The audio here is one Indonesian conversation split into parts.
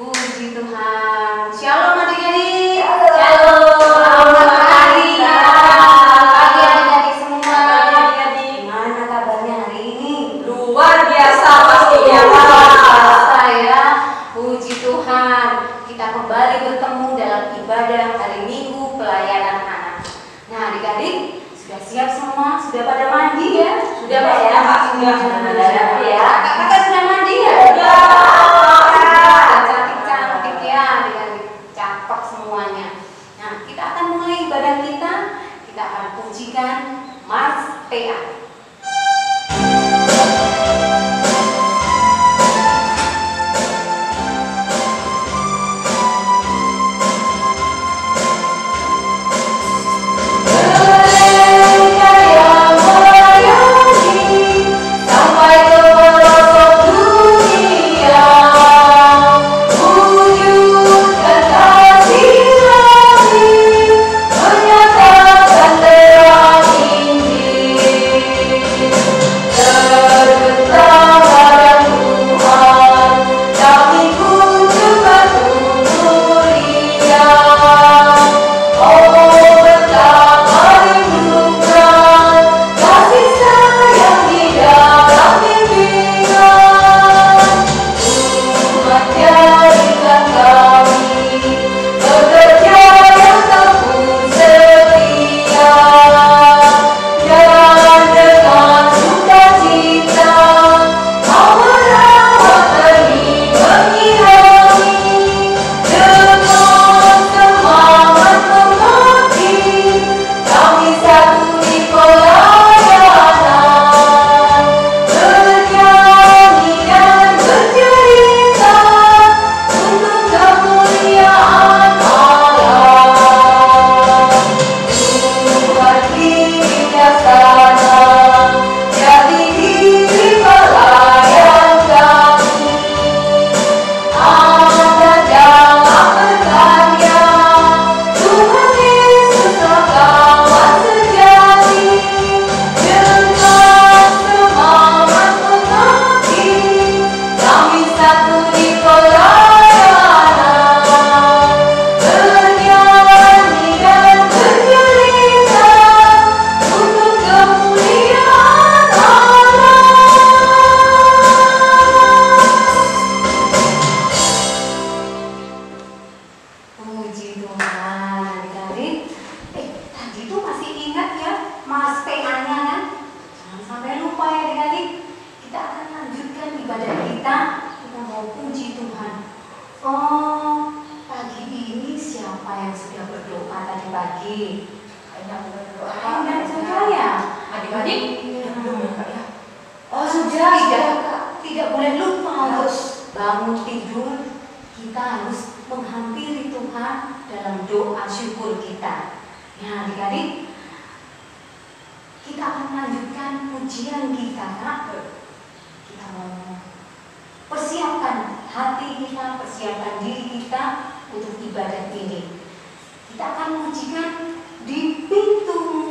Puji Tuhan. Shalom adik-adik. Shalom. Selamat pagi. Selamat pagi adik-adik semua. Adik-adik. Gimana kabarnya hari ini? Luar biasa pastinya. Luar biasa ya. Puji Tuhan. Kita kembali bertemu dalam ibadah hari Minggu pelayanan anak. Nah adik-adik sudah siap semua? Sudah pada mandi ya? Sudah Pak ya? Sudah. Sudah ya. Kakak sudah mandi ya? Sudah. Cantik-cantik ya adik-adik. Cakep semuanya. Nah kita akan mulai ibadah kita. Kita akan pujikan Mars PA. Di pintu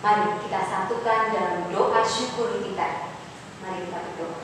Mari kita satukan dalam doa syukur kita. Mari kita berdoa.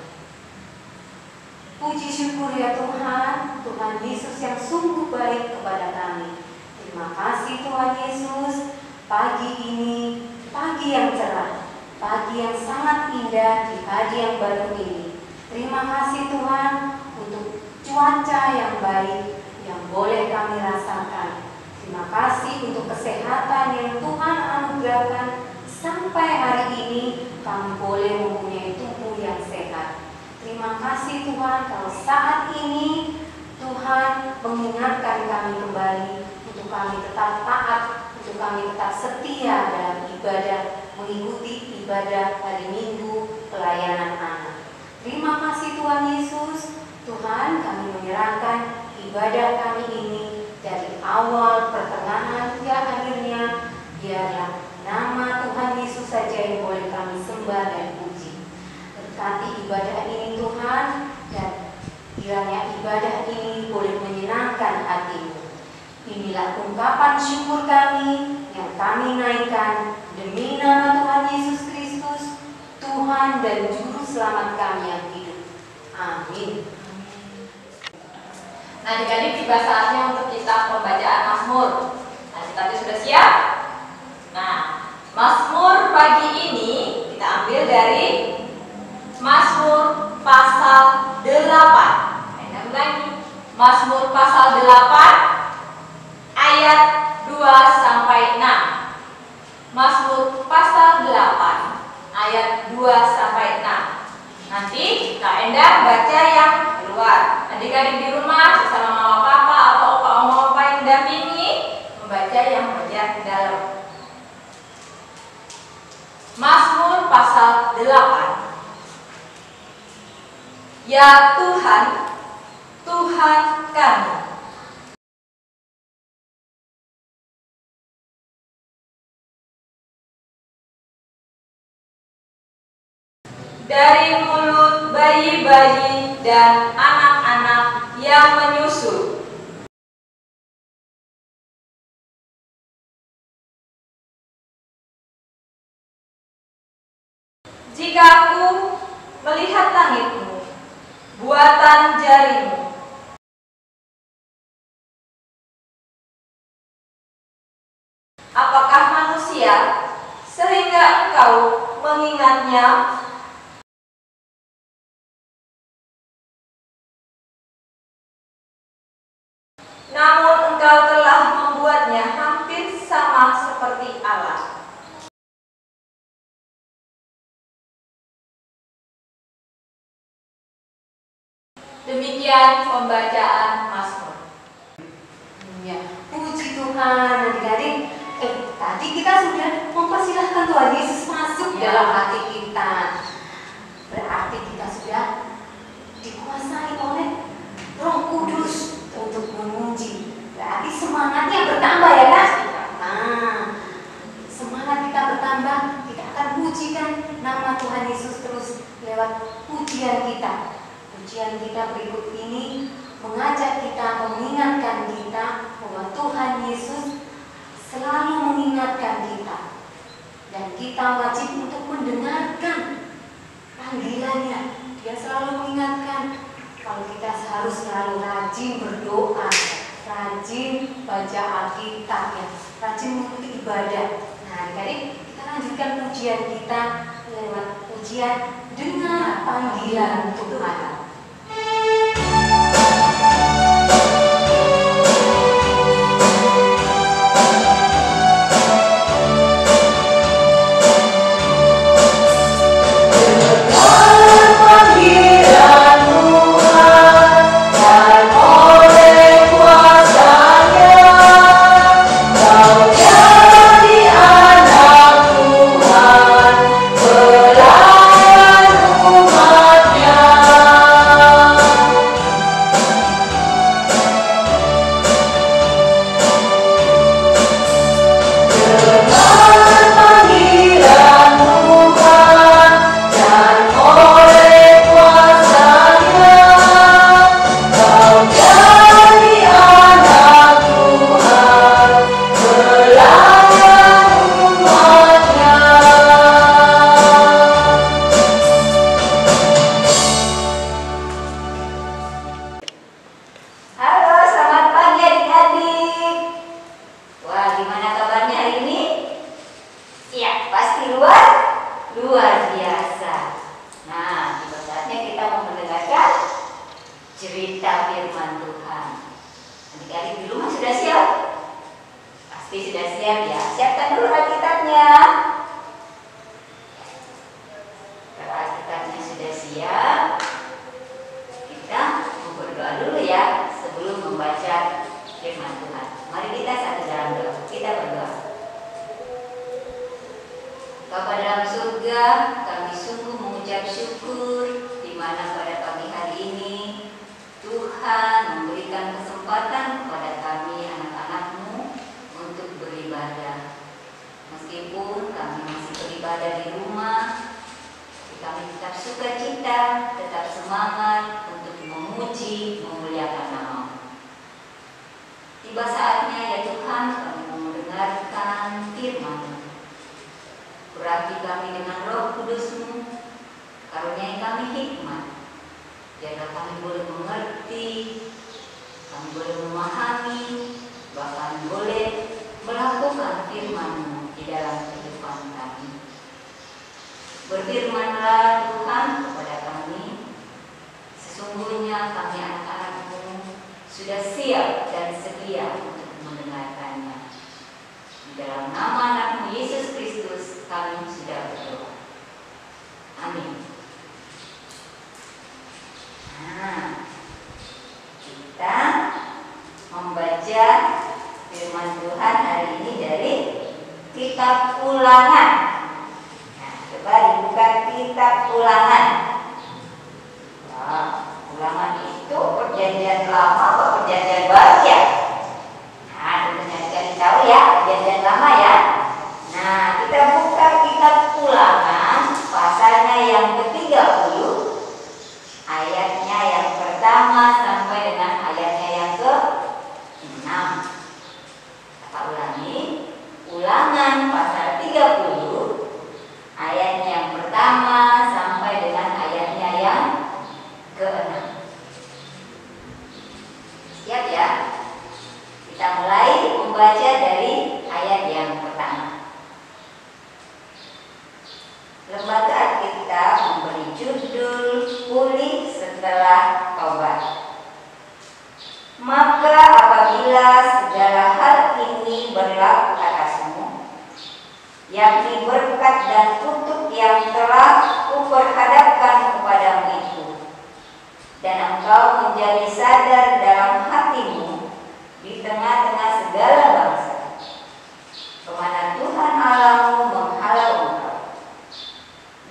Puji syukur ya Tuhan, Tuhan Yesus yang sungguh baik kepada kami. Terima kasih Tuhan Yesus, pagi ini, pagi yang cerah, pagi yang sangat indah di hari yang baru ini. Terima kasih Tuhan untuk cuaca yang baik yang boleh kami rasakan. Terima kasih untuk kesehatan yang Tuhan anugerahkan sampai hari ini kami boleh mempunyai tubuh yang sehat. Terima kasih Tuhan kalau saat ini Tuhan mengingatkan kami kembali untuk kami tetap taat, untuk kami tetap setia dalam ibadah, mengikuti ibadah hari Minggu pelayanan anak. Terima kasih Tuhan Yesus. Tuhan, kami menyerahkan ibadah kami ini dari awal, pertengahan, hingga akhirnya. Biarlah nama Tuhan Yesus saja yang boleh kami sembah dan puji. Berkati ibadah ini Tuhan, dan kiranya ibadah ini boleh menyenangkan hati-Mu. Inilah ungkapan syukur kami yang kami naikkan demi nama Tuhan Yesus Kristus, Tuhan dan Juru Selamat kami yang hidup. Amin. Nah, adik-adik, tiba saatnya untuk kita pembacaan Mazmur. Nah, kita sudah siap? Nah, Mazmur pagi ini kita ambil dari Mazmur pasal 8. Saya ulangi, Mazmur pasal 8 ayat 2 sampai 6. Mazmur pasal 8 ayat 2 sampai 6. Nanti Kak Endah baca yang keluar. Adik-adik di rumah bersama mama papa atau opa oma opa yang mendampingi membaca yang bagian dalam. Mazmur pasal 8. Ya Tuhan, Tuhan kami, dari mulut bayi-bayi dan anak-anak yang menyusu, jika aku melihat langitmu, buatan jarimu, apakah manusia sehingga engkau mengingatnya? Namun engkau telah membuatnya hampir sama seperti Allah. Demikian pembacaan Mazmur. Ya, puji Tuhan adik-adik. Tadi kita sudah mempersilahkan Tuhan Yesus masuk dalam hati kita. Berarti kita sudah dikuasai oleh Roh Kudus untuk memuji. Berarti semangatnya bertambah ya kan? Nah, semangat kita bertambah, kita akan pujikan nama Tuhan Yesus terus lewat pujian kita. Pujian kita berikut ini mengajak kita, mengingatkan kita bahwa Tuhan Yesus selalu mengingatkan kita. Dan kita wajib untuk mendengarkan panggilannya. Dia selalu mengingatkan kalau kita harus selalu rajin berdoa, rajin baca Alkitab, ya, rajin mengikuti ibadah. Nah, adik-adik, kita lanjutkan pujian kita lewat pujian dengar panggilan Tuhan. Pelayan umatnya. dulu Alkitabnya. Kalau Alkitabnya sudah siap, kita mau berdoa dulu ya sebelum membaca firman Tuhan. Mari kita satu dalam doa. Kita berdoa. Bapa dalam surga, kami sungguh mengucap syukur di mana pada pagi hari ini Tuhan memberikan kesempatan kepada kami anak-anak-Mu untuk beribadah. Meskipun kami masih beribadah di rumah, kami tetap sukacita, tetap semangat untuk memuji, memuliakan nama-Mu. Tiba saatnya ya Tuhan kami mendengarkan firman-Mu. Berarti kami dengan Roh Kudus-Mu, karuniai kami hikmat, biarlah kami boleh mengerti, kami boleh memahami, bahkan boleh melakukan firman-Mu di dalam kehidupan kami. Berfirmanlah Tuhan kepada kami, sesungguhnya kami anak-anak-Mu sudah siap dan sedia untuk mendengarkannya. Di dalam nama anak-Mu Yesus Kristus kami sudah berdoa. Amin. Nah, kita membaca firman Tuhan hari ini dari kitab Ulangan. Nah, coba dibuka kitab Ulangan. Nah, Ulangan itu perjanjian lama atau perjanjian baru ya? Nah, tentunya cari tahu ya, perjanjian lama ya. Nah, kita buka kitab Ulangan pasalnya yang ke-30, ayatnya yang pertama sampai dengan ayatnya yang ke-6. Kita ulangi, Ulangan pasal 30, ayatnya yang pertama sampai dengan ayatnya yang ke-6. Siap ya? Kita mulai membaca dari ayat yang pertama. Lembaga Alkitab memberi judul Pulih Setelah Tobat. Maka apabila segala hal ini berlaku atasmu, yakni berkat dan kutuk yang telah kuperhadapkan kepadamu itu, dan engkau menjadi sadar dalam hatimu di tengah-tengah segala bangsa, kemana Tuhan Allahmu menghalau engkau.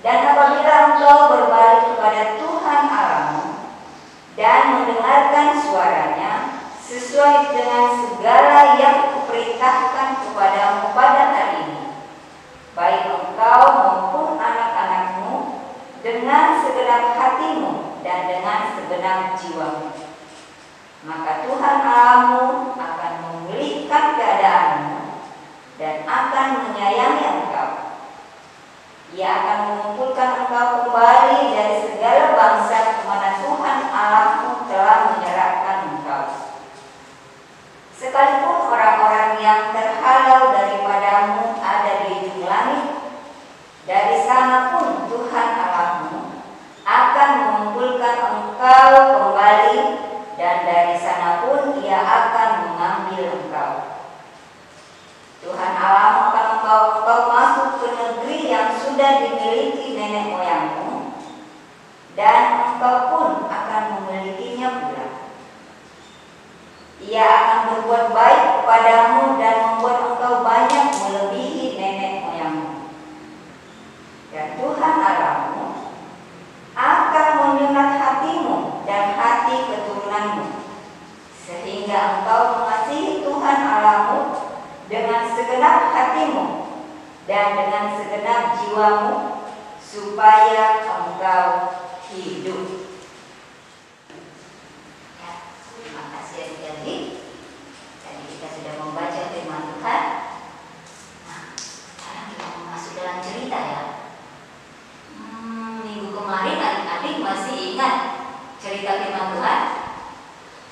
Dan apabila engkau berbalik kepada Tuhan Allahmu dan mendengarkan suaranya sesuai dengan segala yang kuperintahkan kepadamu pada hari ini, baik engkau maupun anak-anakmu, dengan segenap hatimu dan dengan segenap jiwamu, maka Tuhan Allahmu akan memulihkan keadaanmu dan akan menyayangi engkau. Ia akan mengumpulkan engkau kembali dari segala bangsa kemana Tuhan Allahmu telah menyerahkan engkau. Sekalipun orang-orang yang terhalau daripadamu ada di ujung langit, dari sana pun Tuhan Allahmu akan mengumpulkan engkau kembali, dan dari sana pun Ia akan mengambil engkau. Tuhan Allahmu akan membawa engkau masuk ke negeri yang sudah dimiliki nenek moyangmu, dan engkau pun akan memilikinya pula. Ia akan berbuat baik kepadamu dan membuat engkau banyak melebihi nenek moyangmu. Dan Tuhan Allahmu akan menyunat hatimu dan hati keturunanmu, sehingga engkau mengasihi Tuhan Allahmu dengan segenap hatimu dan dengan segenap jiwamu, supaya engkau hidup. Ya, terima kasih adik-adik. Tadi kita sudah membaca firman Tuhan. Nah, sekarang kita mau masuk dalam cerita ya. Minggu kemarin adik-adik masih ingat cerita firman Tuhan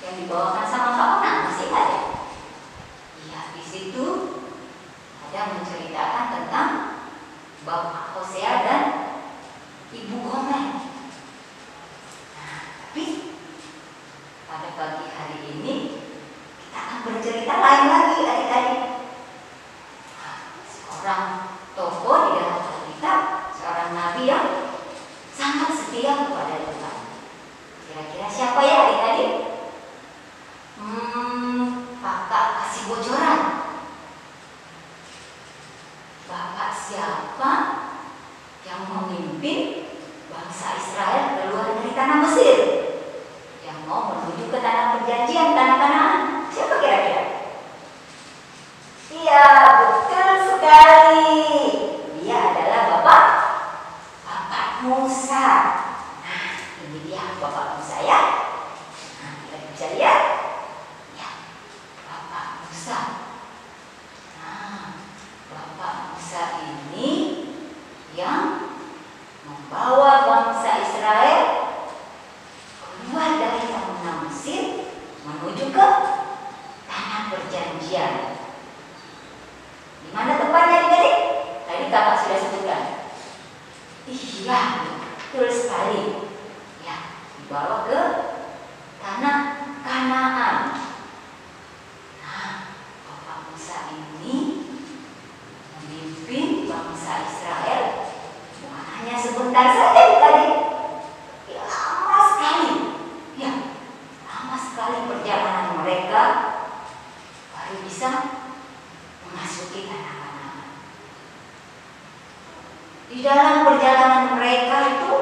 yang dibawakan sama Kak Ona, masih ingat ya? Iya, di situ ada menceritakan tentang Bapak Hosea dan Ibu Gomer. Nah, tapi pada pagi hari ini kita akan bercerita lain lagi adik-adik. siapa yang memimpin bangsa Israel keluar dari tanah Mesir, yang mau menuju ke tanah perjanjian, tanah Kanaan? Siapa kira-kira? Iya, betul sekali. Dia adalah Bapak Musa. Nah, ini dia Bapak Musa ya. Nah, kita bisa lihat. Ya, Bapak Musa. Nah, Bapak Musa ini yang membawa bangsa Israel keluar dari tanah Mesir menuju ke tanah perjanjian. Di mana tempatnya adik-adik? Tadi kakak sudah sebutkan. Iya, betul sekali. Ya, dibawa ke tanah Kanaan. Nah, Bapak Musa ini memimpin bangsa Israel bukan hanya sebentar saja adik-adik. Lama sekali. Ya, lama sekali perjalanan mereka baru bisa memasuki tanah Kanaan. Di dalam perjalanan mereka itu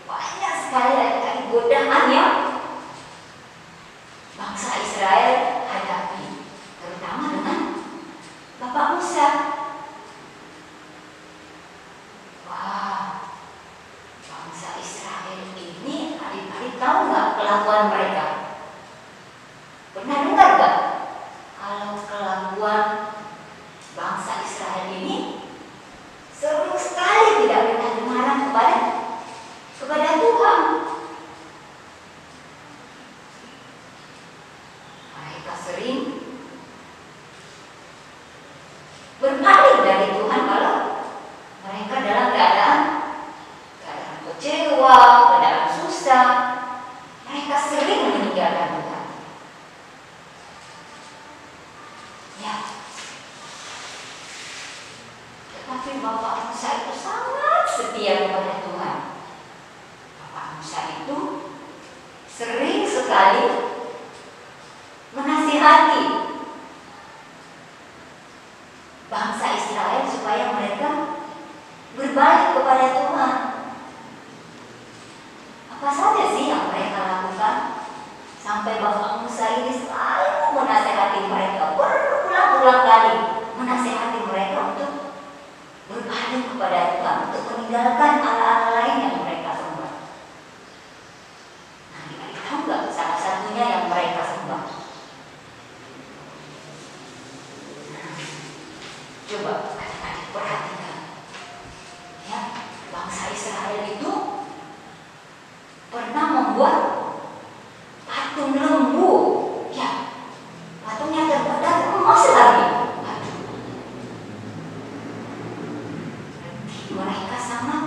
banyak sekali adik-adik godaan yang bangsa Israel hadapi, terutama dengan Bapak Musa. Wah, bangsa Israel ini adik-adik tahu nggak kelakuan mereka? Pernah dengar nggak kalau kelakuan bangsa Israel ini sering sekali tidak minta dengaran kepada Tuhan? Mereka sering berpaling dari Tuhan kalau mereka dalam keadaan kecewa, keadaan susah. Mereka sering meninggalkan Tuhan. Ya. Tetapi Bapak Musa itu sangat setia kepada Tuhan. Bapak Musa itu sering sekali menasihati bangsa Israel supaya mereka berbalik kepada Tuhan. Apa saja sih yang mereka lakukan sampai Bapak Musa ini selalu menasihati mereka, berulang-ulang kali menasihati mereka untuk berpaling kepada Tuhan, untuk meninggalkan Allah-Allah lain yang mereka sembah. Nah, kita tahu nggak salah satunya yang mereka sembah? Nah, coba adik-adik perhatikan, ya, bangsa Israel itu pernah membuat patung lembu. Ya, patungnya terbuat dari emas lagi. Mereka sangat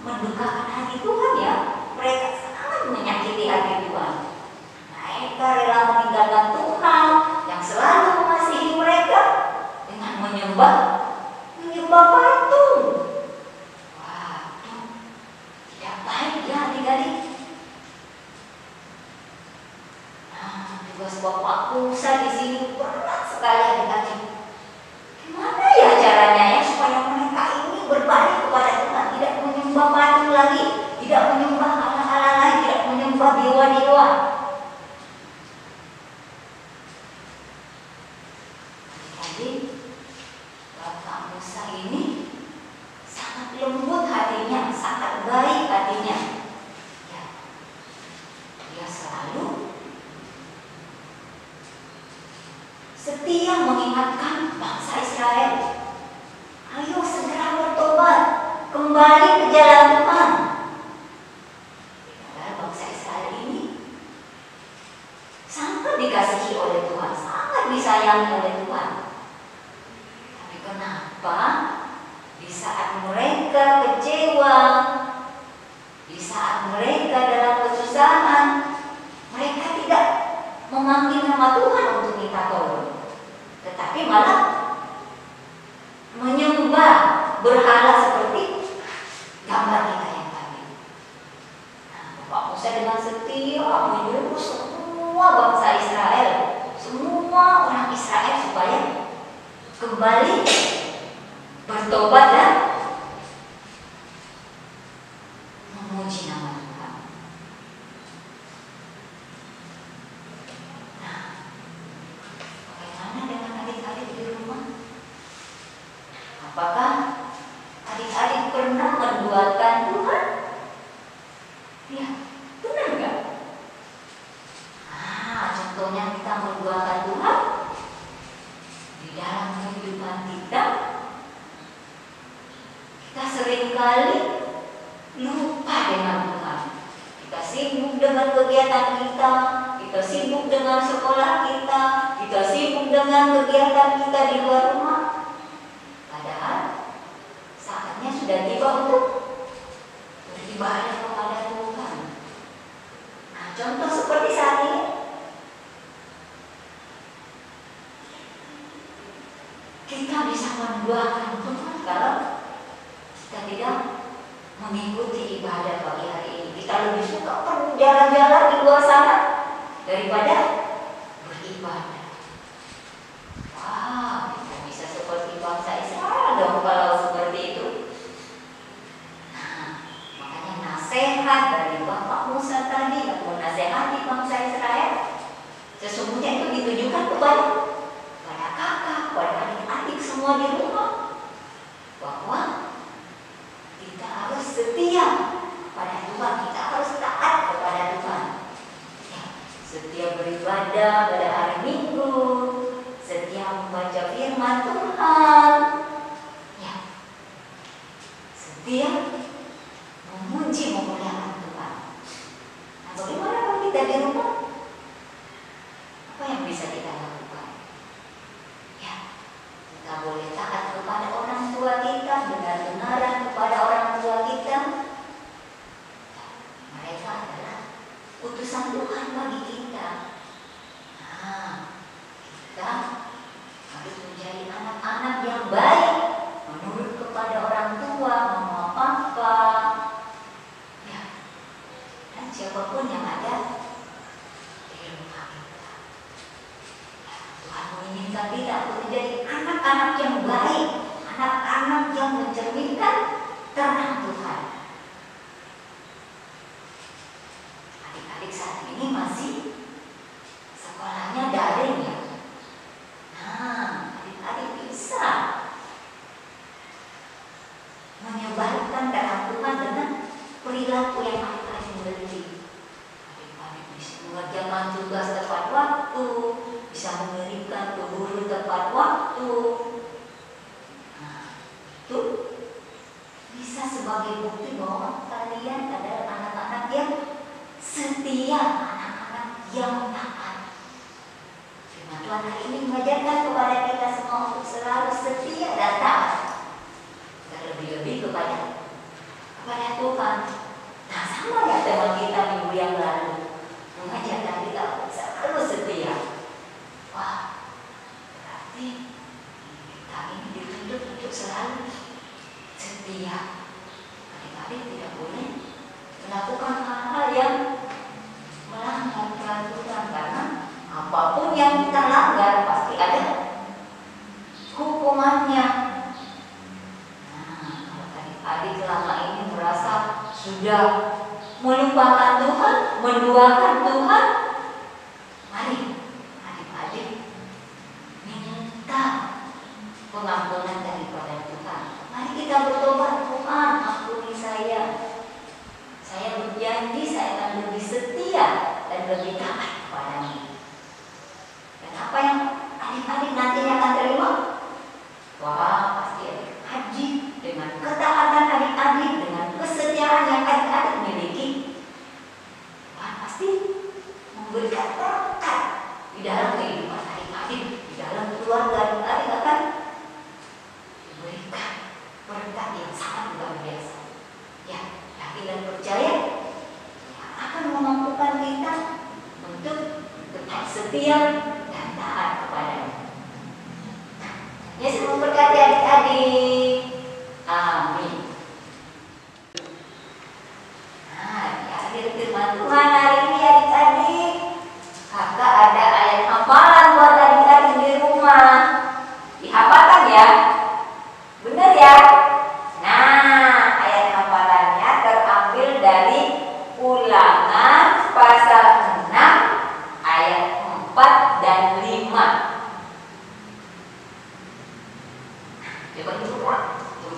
mendukakan hati Tuhan ya. Mereka sangat menyakiti hati Tuhan. Mereka rela meninggalkan Tuhan yang selalu mengasihi mereka dengan menyembah patung. Waduh, tidak baik ya adik-adik. Nah, tugas Bapak Musa di sini berat sekali adik-adik. Gimana ya caranya ya supaya mereka ini berbalik kepada Tuhan, tidak menyembah patung lagi, tidak menyembah Allah-Allah lain, tidak menyembah dewa-dewa. Jadi Bapak Musa ini sangat lembut hatinya, sangat baik hatinya. Ya, dia selalu setia mengingatkan bangsa Israel, ayo segera bertobat, kembali ke jalan Tuhan. Padahal bangsa Israel ini sangat dikasihi oleh Tuhan, sangat disayangi oleh Tuhan. Tapi kenapa di saat mereka kecewa, di saat mereka dalam kesusahan, mereka tidak memanggil nama Tuhan untuk minta tolong, tetapi malah menyembah berhala seperti gambar kita yang tadi. Nah, Bapak Musa dengan setia menyuruh semua bangsa Israel, semua orang Israel supaya kembali bertobat dan Apakah adik-adik pernah menduakan Tuhan? Ya, benar nggak? Contohnya kita menduakan Tuhan di dalam kehidupan kita seringkali lupa dengan Tuhan. Kita sibuk dengan kegiatan kita sibuk dengan sekolah kita sibuk dengan kegiatan kita di luar rumah. Padahal saatnya sudah tiba untuk beribadah kepada Tuhan. Nah, contoh seperti saat ini, kita bisa menduakan Tuhan kalau kita tidak mengikuti ibadah pagi hari ini. Kita lebih suka jalan-jalan di luar sana daripada beribadah. Wah, kita bisa seperti bangsa Israel dong kalau seperti itu. Nah, makanya nasihat dari Bapak Musa tadi atau nasihat di bangsa Israel sesungguhnya itu ditujukan kepada kakak, kepada adik-adik semua di rumah, bahwa kita harus setia pada Tuhan, kita harus taat kepada Tuhan. Ya, setia beribadah pada hari Minggu, setia membaca firman Tuhan, ya, setia memuji memuliakan Tuhan. Nah, bagaimana kalau kita di rumah? Apa yang bisa kita lakukan? Ya, kita boleh taat kepada orang tua kita, benar-benaran kepada orang tua kita. Mereka adalah utusan Tuhan bagi kita. Nah, kita harus menjadi anak-anak yang baik, menurut kepada orang tua, mama, papa, ya, dan siapapun yang ada di rumah kita. Ya, Tuhan menginginkan kita untuk menjadi anak-anak yang baik, anak-anak yang mencerminkan terang Tuhan. Adik-adik saat ini masih sekolahnya daring ya. Nah, adik-adik bisa menyebarkan terang Tuhan dengan perilaku yang adik-adik miliki. Adik-adik bisa mengerjakan tugas tepat waktu, bisa mengirimkan ke guru tepat waktu. Nah, itu bisa sebagai bukti bahwa kalian adalah anak-anak yang setia, anak-anak yang taat. Firman Tuhan hari ini mengajarkan kepada kita semua untuk selalu setia dan taat, dan lebih-lebih kepada Tuhan. Nah, sama ya tema kita minggu yang lalu, mengajarkan kita untuk selalu setia. Wah, berarti kita ini dituntut untuk selalu setia. Adik-adik tidak boleh melakukan hal-hal yang melanggar peraturan, karena apapun yang kita langgar pasti ada hukumannya. Nah, kalau adik-adik selama ini merasa sudah melupakan Tuhan, menduakan Tuhan, mari adik-adik minta pengampunan daripada Tuhan. Mari kita bertobat, Tuhan ampuni saya. Saya berjanji saya akan lebih setia dan lebih taat kepadamu. Dan apa yang adik-adik nantinya akan terima? Wah, pasti haji dengan ketaatan adik-adik, dengan kesetiaan yang adik-adik miliki. Tuhan pasti memberikan berkat di dalam kehidupan adik-adik, di dalam keluarga adik-adik akan diberikan berkat yang sangat luar biasa. Ya, yakin dan percaya yang akan memampukan kita untuk tetap setia dan taat kepada-Nya. Yesus memberkati adik-adik. Amin. Nah, di akhir firman Tuhan hari ini adik-adik, kakak ada ayat hafalan buat adik-adik di rumah. Dihafalkan ya, benar ya? Nah, ayat hafalannya terambil dari Ulangan pasal 6 ayat 4 dan 5. Coba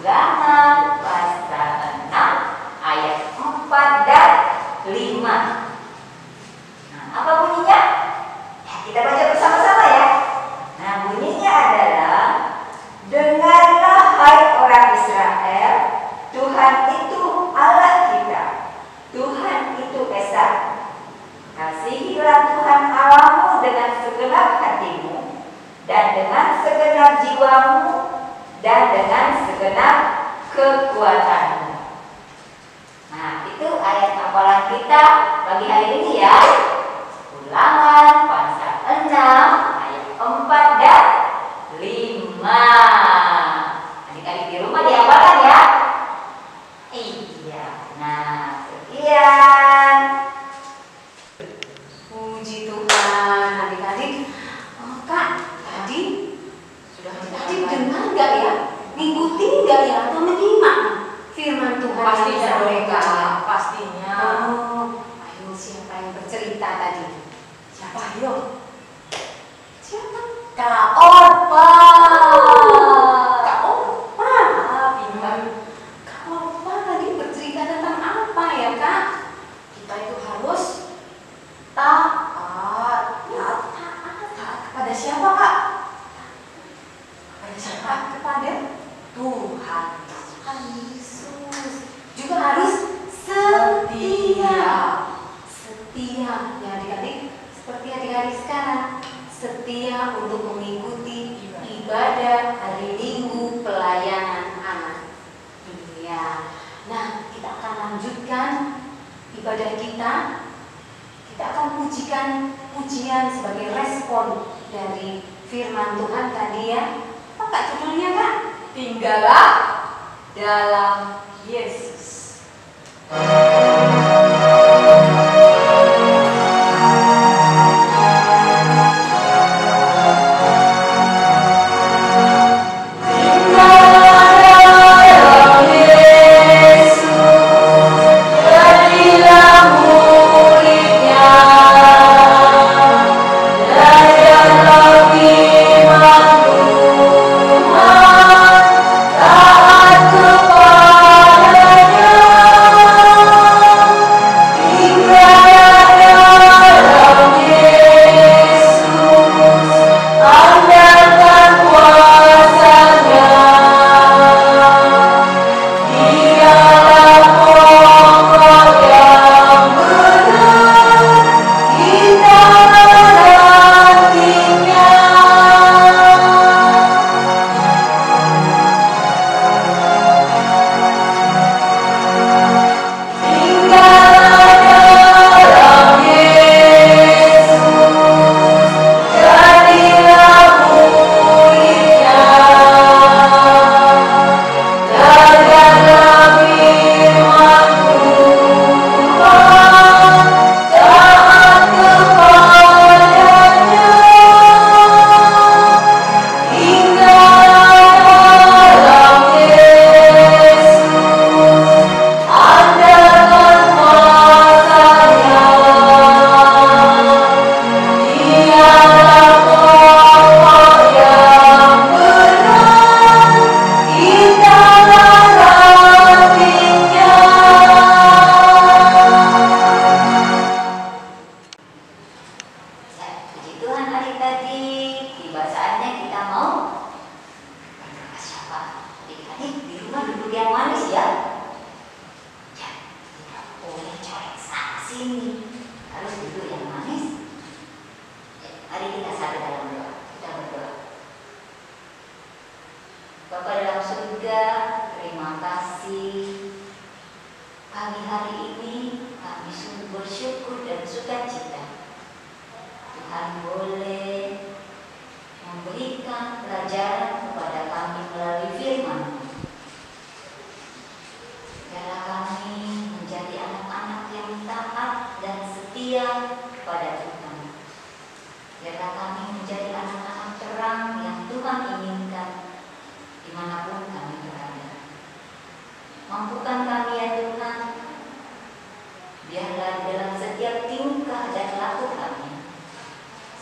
Ulangan pasal 6 ayat 4 dan 5. Nah, apa bunyinya? Ya, kita baca bersama-sama ya. Nah, bunyinya adalah, dengarlah hai orang Israel, Tuhan itu Allah kita, Tuhan itu Esa. Kasihilah Tuhan Allahmu dengan segenap hatimu, dan dengan segenap jiwamu, dan dengan segenap kekuatanmu. Nah, itu ayat hafalan kita bagi hari ini ya. Ulangan pasal 6 ayat 4 dan 5. Adik-adik di rumah dihafalkan ya. Iya. Nah, sekian. Puji Tuhan, adik-adik. Kak, tadi dengar nggak ya? Ngikuti nggak ya? Atau menyimak firman Tuhan yang Pastinya dong, disampaikan? Kak. Pastinya. Oh, ayo siapa yang bercerita tadi? Siapa? Ayo. Siapa? Kak Orpa. Kak Opa. Pintar. Kak Opa tadi bercerita tentang apa ya, Kak? Kita itu harus taat. Taat kepada siapa, Kak? Kepada siapa? Kepada Tuhan. Tuhan Yesus. Juga harus setia. Setia, ya adik-adik. Seperti adik-adik sekarang, setia untuk mengikuti ibadah hari Minggu pelayanan anak. Iya. Nah, kita akan lanjutkan ibadah kita. Kita akan pujikan pujian sebagai respon dari firman Tuhan tadi ya. Apa Kak judulnya, Kak? Tinggallah dalam Yesus.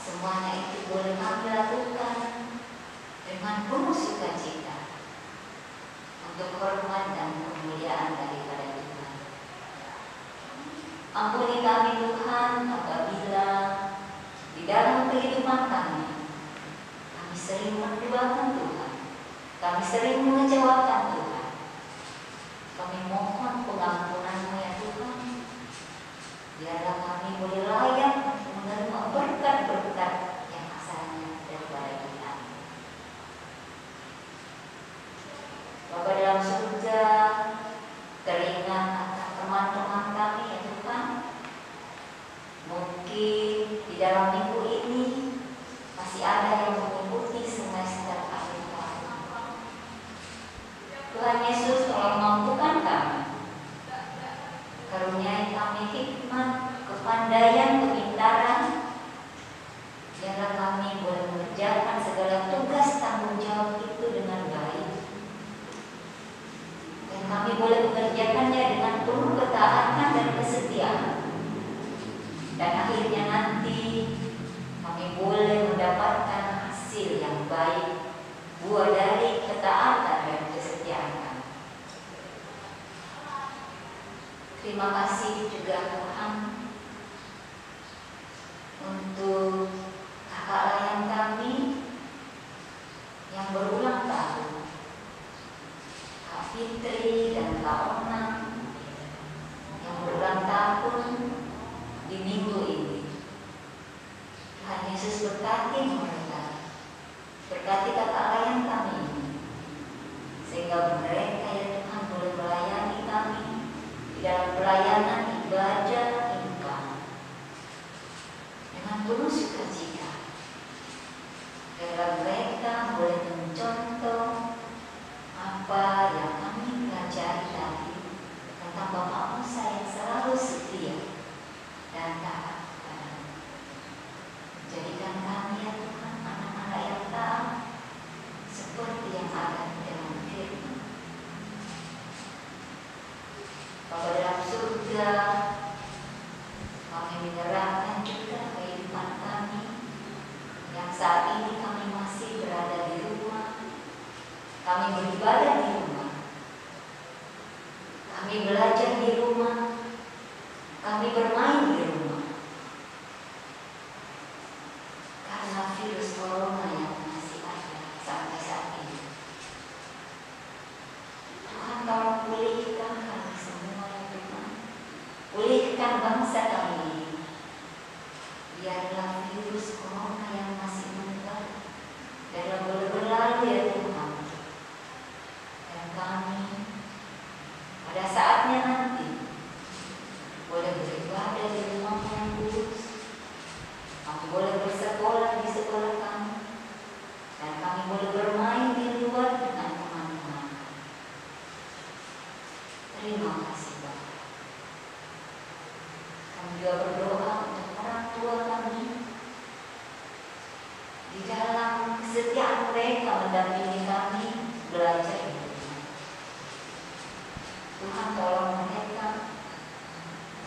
Semuanya itu boleh kami lakukan dengan penuh sukacita, untuk hormat dan kemuliaan daripada Tuhan. Ampuni kami Tuhan apabila di dalam kehidupan kami sering menduakan Tuhan, kami sering mengecewakan Tuhan. Kami mohon pengampunan-Mu ya Tuhan. Biarlah kami boleh layak untuk menerima berkat-berkat yang asalnya daripada Tuhan. Bapa dalam surga, teringat akan teman-teman kami ya Tuhan. Mungkin di dalam minggu ini masih ada yang mengikuti semester akhir tahun. Tuhan Yesus tolong mampukan kami. Karuniai kami hikmat, kepandaian, kepintaran. Biarlah kami boleh mengerjakan segala tugas tanggung jawab itu dengan baik. Dan kami boleh mengerjakannya dengan penuh ketaatan dan kesetiaan. Dan akhirnya nanti kami boleh mendapatkan hasil yang baik, buah dari ketaatan dan kesetiaan kami. Terima kasih juga Tuhan untuk kakak layan kami yang berulang tahun, Kak Fitri dan Kak Onang yang berulang tahun di minggu ini. Tuhan Yesus berkati mereka, berkati kakak layan kami ini, sehingga mereka ya Tuhan boleh melayani kami di dalam pelayanan ibadah ingkang dengan penuh sukacita. Biarlah mereka boleh mencontoh apa yang kami pelajari tadi tentang Bapa Musa yang selalu setia dan taat. Jadikan kami ya Tuhan anak-anak yang taat seperti yang ada di dalam firman. Bapa dalam surga, kami menyerahkan juga kehidupan kami yang saat ini kami masih berada di rumah. Kami beribadah di rumah, kami belajar di rumah, kami bermain di rumah. Karena virus corona yang masih ada sampai saat ini. Tuhan tolong pulihkan kami semua ya Tuhan. Pulihkan bangsa kami ini. Biarlah virus corona yang masih menyebar dalam berlalu ya Tuhan. Dan kami pada saatnya nanti boleh beribadah di rumah yang kudus. Kami boleh bersekolah di sekolah kami, dan kami boleh bermain di luar dengan teman-teman. Terima kasih Bapak. Kami juga berdoa untuk orang tua kami di dalam kesetiaan mereka mendampingi kami belajar di rumah. Tuhan tolong mereka,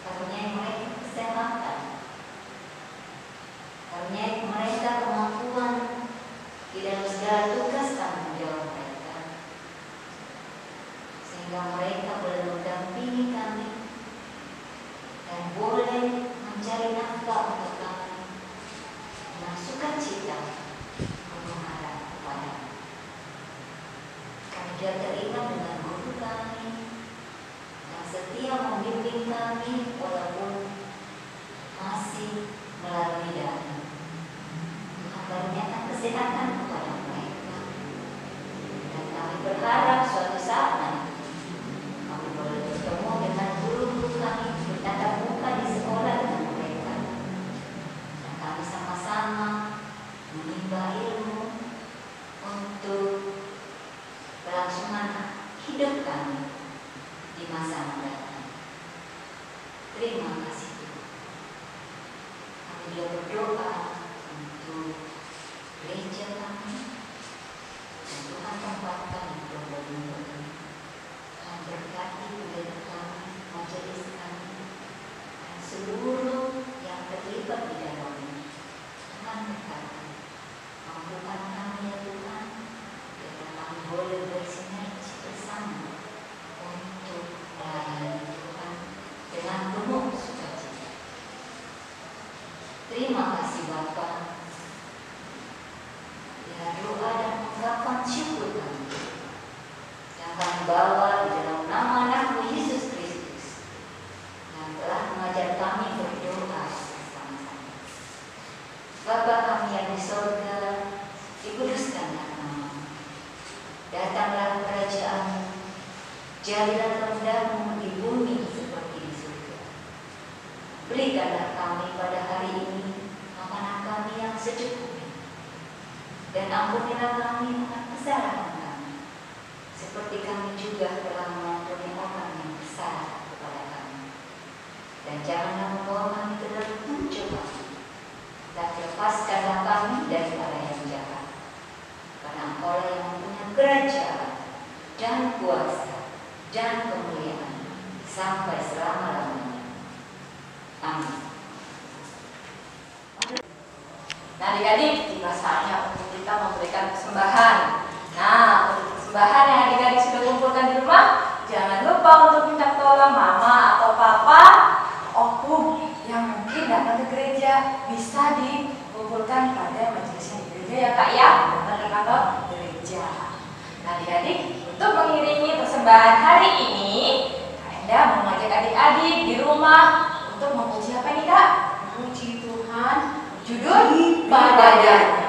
karuniai mereka kesehatan, karuniai mereka kemampuan di dalam segala tugas tanggung jawab mereka, sehingga mereka boleh mendampingi kami dan boleh mencari nafkah untuk kami dengan sukacita mengharap kepada kami. Juga teringat dengan guru kami yang setia membimbing kami walaupun masih melalui dalam. Tuhan karuniakan kesehatan kepada mereka, dan kami berharap suatu saat nanti kami boleh bertemu dengan guru-guru kami, bertatap muka di sekolah dengan mereka, dan kami sama-sama menimba ilmu untuk kelangsungan hidup kami di masa mendatang. Terima kasih Tuhan. Kami juga berdoa untuk gereja kami, dan Tuhan tempatkan di Probolinggo ini. Tuhan berkati gereja kami, majelis kami, dan seluruh yang terlibat di dalamnya. Tuhan berkati, mampukan kami ya Tuhan, biar kami boleh bersinergi bersama Bapa, di dalam nama anakmu Yesus Kristus, yang telah mengajar kami berdoa bersama-sama. Bapa kami yang di surga, dikuduskanlah namamu. Datanglah kerajaanmu, jadilah kehendakmu di bumi seperti di surga. Berikanlah kami pada hari ini makanan kami yang secukupnya, dan ampunilah kami akan kesalahan kami, seperti kami juga telah mengampuni orang yang bersalah kepada kami. Dan janganlah membawa kami ke dalam pencobaan, tapi lepaskanlah kami daripada yang jahat. Karena Engkaulah yang mempunyai kerajaan dan kuasa dan kemuliaan sampai selama-lamanya. Amin. Nah, adik-adik, tiba saatnya untuk kita memberikan persembahan. Nah, untuk persembahan yang adik-adik sudah kumpulkan di rumah, jangan lupa untuk minta tolong mama atau papa, opung yang mungkin datang ke gereja, bisa dikumpulkan pada majelis di gereja ya Kak ya, datang ke kantor gereja. Nah, adik-adik, untuk mengiringi persembahan hari ini, Kak Enda mengajak adik-adik di rumah untuk memuji apa nih Kak? Puji Tuhan, Judul ibadahnya.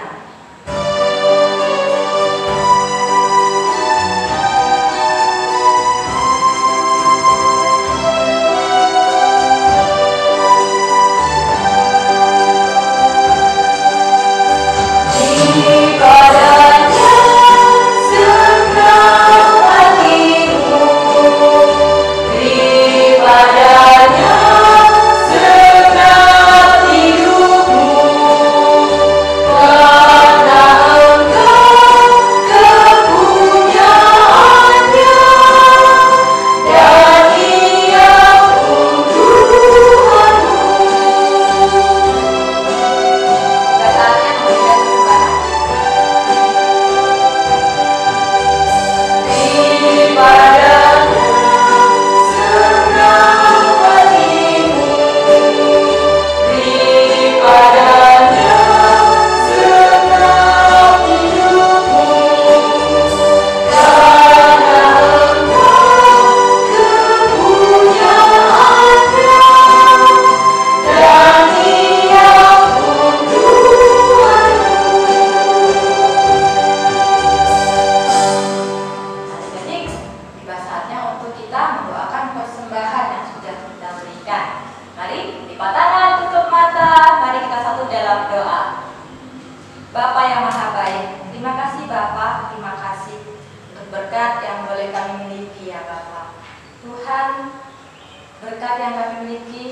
Berkat yang kami miliki,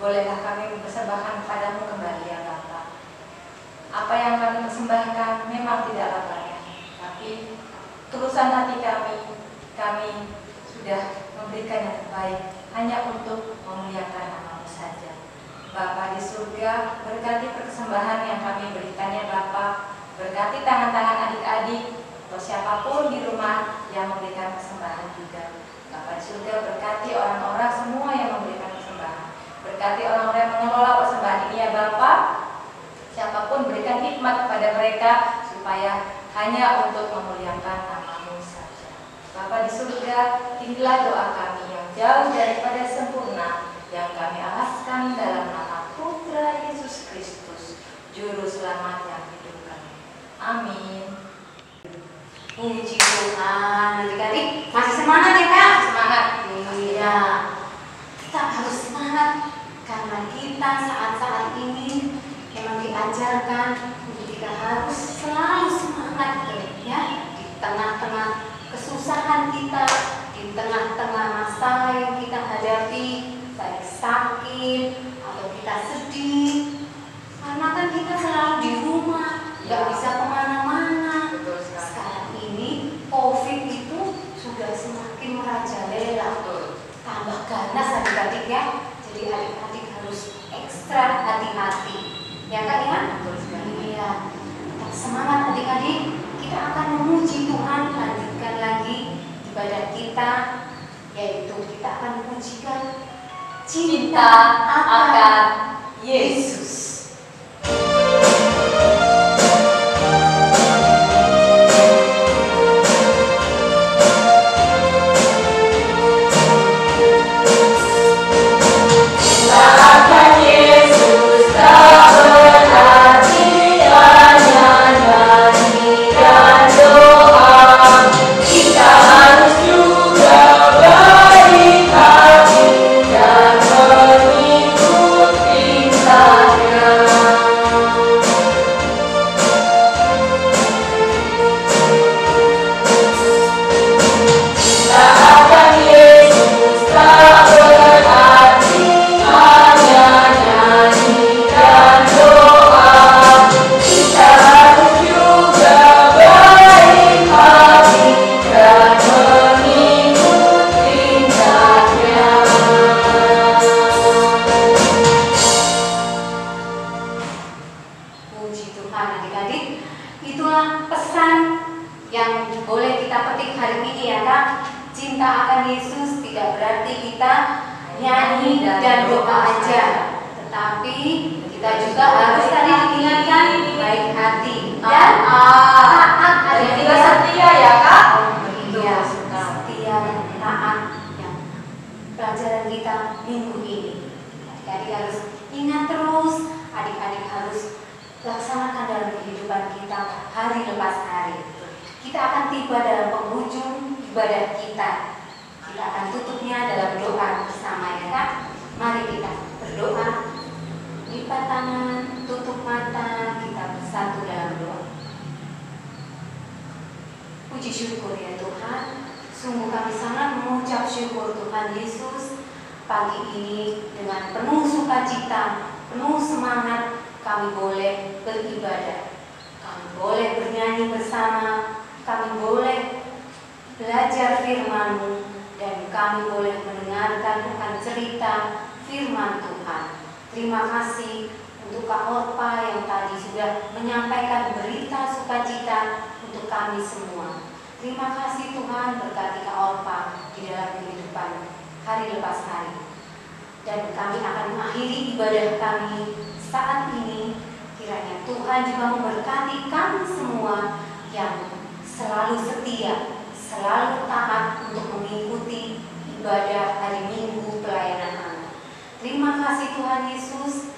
bolehlah kami mempersembahkan kepadamu kembali ya Bapa. Apa yang kami persembahkan memang tidaklah banyak, tapi tulusan hati kami sudah memberikan yang terbaik hanya untuk memuliakan nama-Mu saja. Bapa di surga, berkati persembahan yang kami berikan ya Bapa, berkati tangan-tangan adik-adik atau siapapun di rumah yang memberikan persembahan juga. Bapa di surga, berkati orang-orang semua yang memberikan persembahan. Berkati orang-orang yang mengelola persembahan ini ya Bapa. Siapapun berikan hikmat kepada mereka supaya hanya untuk memuliakan nama-Mu saja. Bapa di surga, inilah doa kami yang jauh daripada sempurna, yang kami alaskan dalam nama Putra Yesus Kristus, Juru Selamat yang hidup kami. Amin. Puji Tuhan. Adik-adik masih semangat ya Kak? Semangat. Iya. Kita harus semangat karena kita saat-saat ini memang diajarkan untuk kita harus selalu semangat ya, di tengah-tengah kesusahan kita, di tengah-tengah masalah yang kita hadapi, baik sakit atau kita sedih, karena kan kita selalu di rumah, nggak bisa kemana-mana. Sekarang ini COVID itu sudah semakin merajalela, tambah ganas adik-adik ya. Jadi adik-adik harus ekstra hati-hati, ya Kak ya? Iya. Tetap semangat adik-adik. Kita akan memuji Tuhan, lanjutkan lagi ibadah kita, yaitu kita akan memujikan cinta akan Yesus. cinta akan Yesus tidak berarti kita nyanyi dan doa aja, tetapi kita juga harus tadi diingatkan baik hati dan taat. Dan juga setia ya Kak. Iya, setia dan taat yang pelajaran kita minggu ini. Adik-adik harus ingat terus, adik-adik harus laksanakan dalam kehidupan kita hari lepas hari. Kita akan tiba dalam penghujung ibadah kita. Kita akan tutupnya dalam doa bersama ya Kak. Mari kita berdoa, lipat tangan, tutup mata, kita bersatu dalam doa. Puji syukur ya Tuhan, sungguh kami sangat mengucap syukur Tuhan Yesus. Pagi ini dengan penuh sukacita, penuh semangat kami boleh beribadah. Kami boleh bernyanyi bersama, kami boleh belajar firman-Mu, dan kami boleh mendengarkan akan cerita firman Tuhan. Terima kasih untuk Kak Orpa yang tadi sudah menyampaikan berita sukacita untuk kami semua. Terima kasih Tuhan, berkati Kak Orpa di dalam kehidupan hari lepas hari. Dan kami akan mengakhiri ibadah kami saat ini. Kiranya Tuhan juga memberkati kami semua yang selalu setia, selalu taat untuk mengikuti ibadah hari Minggu pelayanan anak. Terima kasih Tuhan Yesus.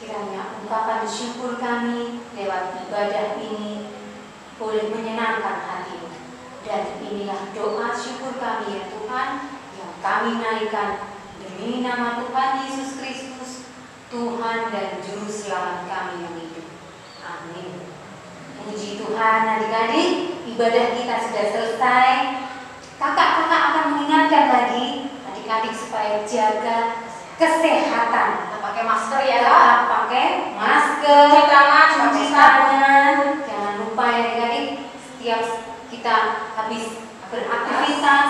Kiranya ungkapan syukur kami lewat ibadah ini boleh menyenangkan hati-Mu. Dan inilah doa syukur kami ya Tuhan, yang kami naikkan demi nama Tuhan Yesus Kristus, Tuhan dan Juru Selamat kami yang hidup. Amin. Puji Tuhan adik-adik, ibadah kita sudah selesai. Kakak-kakak akan mengingatkan lagi adik-adik supaya jaga kesehatan. Kita pakai masker ya Kak. Tetap pakai masker, Cuci tangan, cuci tangan. Jangan lupa ya adik-adik, setiap kita habis beraktivitas,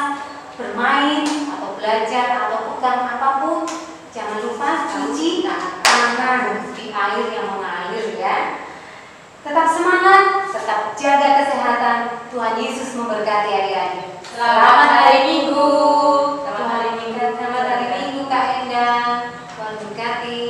bermain atau belajar atau pegang apapun, jangan lupa cuci tangan di air yang mengalir ya. Tetap semangat, tetap jaga kesehatan. Tuhan Yesus memberkati adik-adik. Selamat hari Minggu. Selamat hari Minggu Kak Enda. Tuhan berkati.